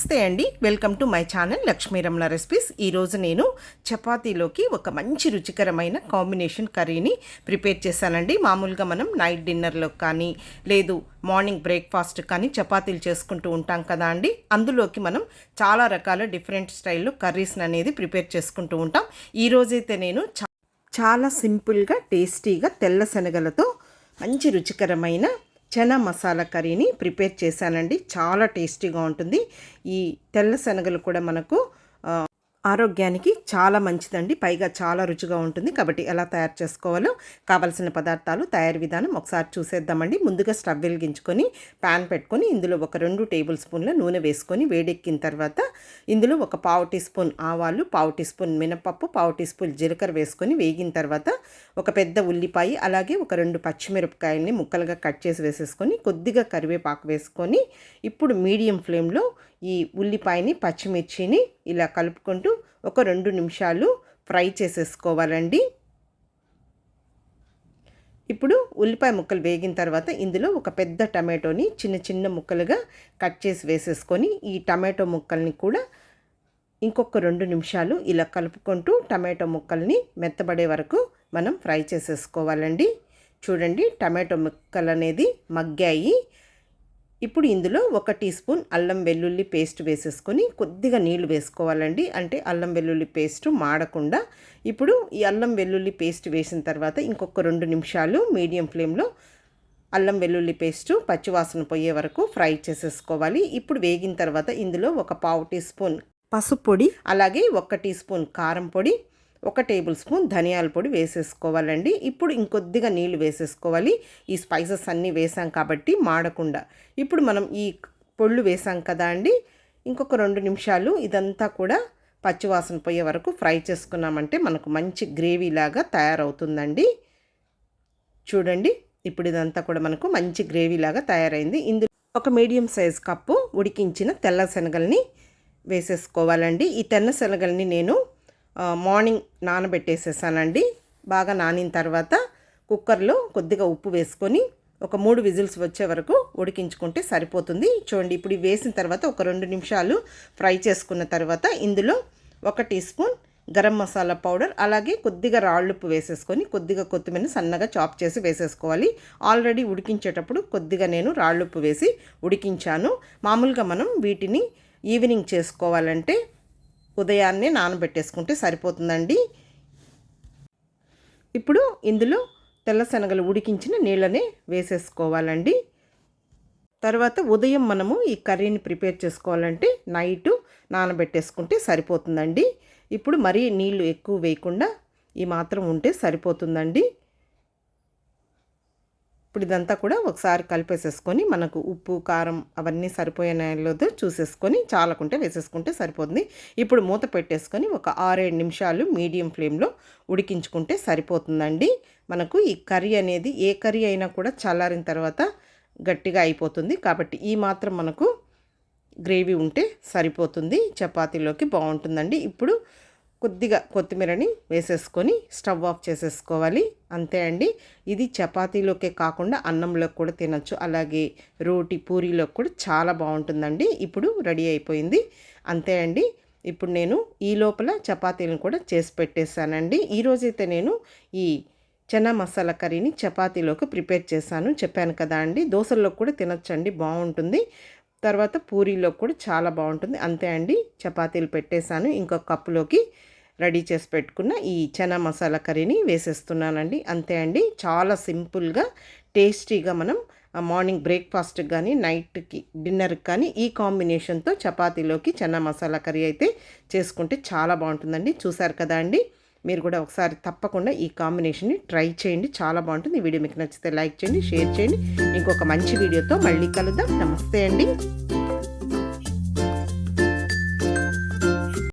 నమస్తే అండి, welcome to my channel Lakshmi Ramana recipes. ఈరోజు నేను చపాతీలోకి ఒక మంచి రుచికరమైన కాంబినేషన్ కర్రీని ప్రిపేర్ చేశానండి. మామూలుగా మనం నైట్ డిన్నర్లో కానీ లేదు మార్నింగ్ బ్రేక్ఫాస్ట్ కానీ చపాతీలు చేసుకుంటూ ఉంటాం కదా అండి. అందులోకి మనం చాలా రకాల డిఫరెంట్ స్టైల్లో కర్రీస్ అనేది ప్రిపేర్ చేసుకుంటూ ఉంటాం. ఈరోజైతే నేను చాలా సింపుల్గా టేస్టీగా తెల్ల శనగలతో మంచి రుచికరమైన చనా మసాలా కర్రీని ప్రిపేర్ చేశానండి. చాలా టేస్టీగా ఉంటుంది. ఈ తెల్ల శనగలు కూడా మనకు ఆరోగ్యానికి చాలా మంచిదండి, పైగా చాలా రుచిగా ఉంటుంది. కాబట్టి ఎలా తయారు చేసుకోవాలో కావలసిన పదార్థాలు, తయారీ విధానం ఒకసారి చూసేద్దామండి. ముందుగా స్టవ్ వెలిగించుకొని ప్యాన్ పెట్టుకొని ఇందులో ఒక 2 టేబుల్ స్పూన్ల నూనె వేసుకొని వేడెక్కిన తర్వాత ఇందులో ఒక 1/2 టీ స్పూన్ ఆవాలు, 1/2 టీ స్పూన్ మినపప్పు, 1/2 టీ స్పూన్ జీలకర్ర వేసుకొని వేగిన తర్వాత ఒక పెద్ద ఉల్లిపాయ అలాగే ఒక 2 పచ్చిమిరపకాయల్ని ముక్కలుగా కట్ చేసి వేసేసుకొని కొద్దిగా కరివేపాకు వేసుకొని ఇప్పుడు మీడియం ఫ్లేమ్లో ఈ ఉల్లిపాయని పచ్చిమిర్చిని ఇలా కలుపుకుంటూ ఒక 2 నిమిషాలు ఫ్రై చేసేసుకోవాలండి. ఇప్పుడు ఉల్లిపాయ ముక్కలు వేగిన తర్వాత ఇందులో ఒక పెద్ద టమాటోని చిన్న చిన్న ముక్కలుగా కట్ చేసి వేసేసుకొని ఈ టమాటో ముక్కల్ని కూడా ఇంకొక 2 నిమిషాలు ఇలా కలుపుకుంటూ టమాటో ముక్కల్ని మెత్తబడే వరకు మనం ఫ్రై చేసేసుకోవాలండి. చూడండి, టమాటో ముక్కలు అనేది మగ్గాయి. ఇప్పుడు ఇందులో 1 టీ స్పూన్ అల్లం వెల్లుల్లి పేస్ట్ వేసేసుకొని కొద్దిగా నీళ్లు వేసుకోవాలండి, అంటే అల్లం వెల్లుల్లి పేస్ట్ మాడకుండా. ఇప్పుడు ఈ అల్లం వెల్లుల్లి పేస్ట్ వేసిన తర్వాత ఇంకొక 2 నిమిషాలు మీడియం ఫ్లేమ్లో అల్లం వెల్లుల్లి పేస్ట్ పచ్చివాసన పోయే వరకు ఫ్రై చేసేసుకోవాలి. ఇప్పుడు వేగిన తర్వాత ఇందులో ఒక 1/2 టీ స్పూన్ పసుపు పొడి అలాగే 1 టీ స్పూన్ కారం పొడి, 1 టేబుల్ స్పూన్ ధనియాల పొడి వేసేసుకోవాలండి. ఇప్పుడు ఇంకొద్దిగా నీళ్లు వేసేసుకోవాలి. ఈ స్పైసెస్ అన్నీ వేసాం కాబట్టి మాడకుండా. ఇప్పుడు మనం ఈ పొళ్ళు వేసాం కదా అండి, ఇంకొక 2 నిమిషాలు ఇదంతా కూడా పచ్చివాసన పోయే వరకు ఫ్రై చేసుకున్నామంటే మనకు మంచి గ్రేవీ లాగా తయారవుతుందండి. చూడండి, ఇప్పుడు ఇదంతా కూడా మనకు మంచి గ్రేవీ లాగా తయారైంది. ఇందులో ఒక మీడియం సైజ్ కప్పు ఉడికించిన తెల్ల శనగల్ని వేసేసుకోవాలండి. ఈ తెల్ల శనగల్ని నేను మార్నింగ్ నానబెట్టేసేసానండి. బాగా నానిన తర్వాత కుక్కర్లో కొద్దిగా ఉప్పు వేసుకొని ఒక 3 విజిల్స్ వచ్చే వరకు ఉడికించుకుంటే సరిపోతుంది. చూడండి, ఇప్పుడు వేసిన తర్వాత ఒక 2 నిమిషాలు ఫ్రై చేసుకున్న తర్వాత ఇందులో 1 teaspoon garam masala powder అలాగే కొద్దిగా రాళ్ళుప్పు వేసేసుకొని కొద్దిగా కొత్తిమీర సన్నగా చాప్ చేసి వేసేసుకోవాలి. ఆల్రెడీ ఉడికించేటప్పుడు కొద్దిగా నేను రాళ్ళుప్పు వేసి ఉడికించాను. మామూలుగా మనం వీటిని ఈవినింగ్ చేసుకోవాలంటే ఉదయాన్నే నానబెట్టేసుకుంటే సరిపోతుందండి. ఇప్పుడు ఇందులో తెల్ల శనగలు ఉడికించిన నీళ్ళనే వేసేసుకోవాలండి. తర్వాత ఉదయం మనము ఈ కర్రీని ప్రిపేర్ చేసుకోవాలంటే నైటు నానబెట్టేసుకుంటే సరిపోతుందండి. ఇప్పుడు మరీ నీళ్లు ఎక్కువ వేయకుండా ఈ మాత్రం ఉంటే సరిపోతుందండి. ఇప్పుడు ఇదంతా కూడా ఒకసారి కలిపేసేసుకొని మనకు ఉప్పు కారం అవన్నీ సరిపోయినాయో చూసేసుకొని చాలకుంటే వేసేసుకుంటే సరిపోతుంది. ఇప్పుడు మూత పెట్టేసుకొని ఒక 6-7 నిమిషాలు మీడియం ఫ్లేమ్లో ఉడికించుకుంటే సరిపోతుందండి. మనకు ఈ కర్రీ అనేది ఏ కర్రీ అయినా కూడా చల్లారిన తర్వాత గట్టిగా అయిపోతుంది. కాబట్టి ఈ మాత్రం మనకు గ్రేవీ ఉంటే సరిపోతుంది, చపాతీలోకి బాగుంటుందండి. ఇప్పుడు కొద్దిగా కొత్తిమీరని వేసేసుకొని స్టవ్ ఆఫ్ చేసేసుకోవాలి. అంతే అండి. ఇది చపాతీలోకే కాకుండా అన్నంలోకి కూడా తినచ్చు, అలాగే రోటి పూరీలోకి కూడా చాలా బాగుంటుందండి. ఇప్పుడు రెడీ అయిపోయింది. అంతే అండి. ఇప్పుడు నేను ఈ లోపల చపాతీలను కూడా చేసి పెట్టేశానండి. ఈరోజైతే నేను ఈ చనా మసాలా కర్రీని చపాతీలోకి ప్రిపేర్ చేశాను, చెప్పాను కదా అండి. దోశల్లో కూడా తినచ్చండి, బాగుంటుంది. తర్వాత పూరీలో కూడా చాలా బాగుంటుంది. అంతే అండి, చపాతీలు పెట్టేశాను. ఇంకొక కప్పులోకి రెడీ చేసి పెట్టుకున్న ఈ చనా మసాలా కర్రీని వేసేస్తున్నానండి. అంతే అండి, చాలా సింపుల్గా టేస్టీగా మనం మార్నింగ్ బ్రేక్ఫాస్ట్కి కానీ నైట్కి డిన్నర్కి కానీ ఈ కాంబినేషన్తో చపాతీలోకి చనా మసాలా కర్రీ అయితే చేసుకుంటే చాలా బాగుంటుందండి. చూసారు కదా అండి, మీరు కూడా ఒకసారి తప్పకుండా ఈ కాంబినేషన్ని ట్రై చేయండి, చాలా బాగుంటుంది. ఈ వీడియో మీకు నచ్చితే లైక్ చేయండి, షేర్ చేయండి. ఇంకొక మంచి వీడియోతో మళ్ళీ కలుద్దాం. నమస్తే అండి.